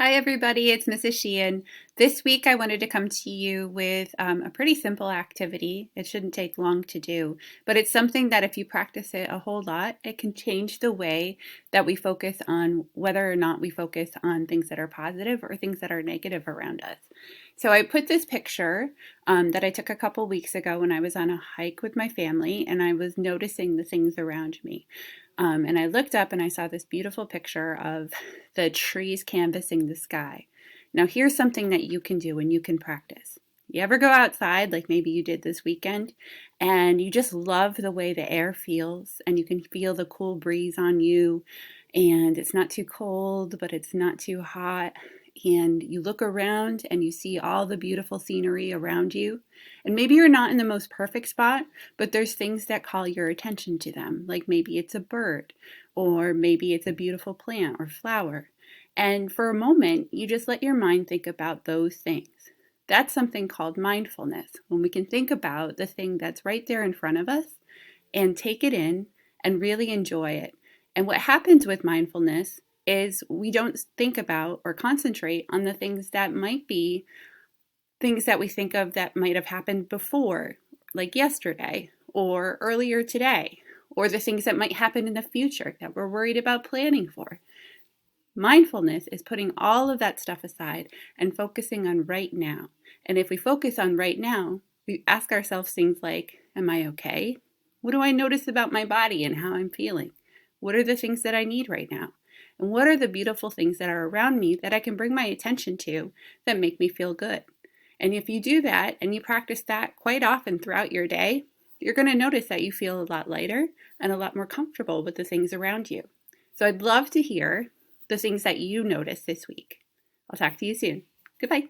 Hi, everybody. It's Mrs. Sheehan. This week, I wanted to come to you with a pretty simple activity. It shouldn't take long to do, but it's something that if you practice it a whole lot, it can change the way that we focus on whether or not we focus on things that are positive or things that are negative around us. So I put this picture that I took a couple weeks ago when I was on a hike with my family, and I was noticing the things around me. And I looked up and I saw this beautiful picture of the trees canvassing the sky. Now, here's something that you can do and you can practice. You ever go outside, like maybe you did this weekend, and you just love the way the air feels, and you can feel the cool breeze on you, and it's not too cold, but it's not too hot, and you look around and you see all the beautiful scenery around you. And maybe you're not in the most perfect spot, but there's things that call your attention to them, like maybe it's a bird, or maybe it's a beautiful plant or flower. And for a moment, you just let your mind think about those things. That's something called mindfulness, when we can think about the thing that's right there in front of us and take it in and really enjoy it. And what happens with mindfulness is we don't think about or concentrate on the things that might be things that we think of that might have happened before, like yesterday or earlier today, or the things that might happen in the future that we're worried about planning for. Mindfulness is putting all of that stuff aside and focusing on right now. And if we focus on right now, we ask ourselves things like, am I okay? What do I notice about my body and how I'm feeling? What are the things that I need right now? And what are the beautiful things that are around me that I can bring my attention to that make me feel good? And if you do that and you practice that quite often throughout your day, you're going to notice that you feel a lot lighter and a lot more comfortable with the things around you. So I'd love to hear the things that you noticed this week. I'll talk to you soon. Goodbye.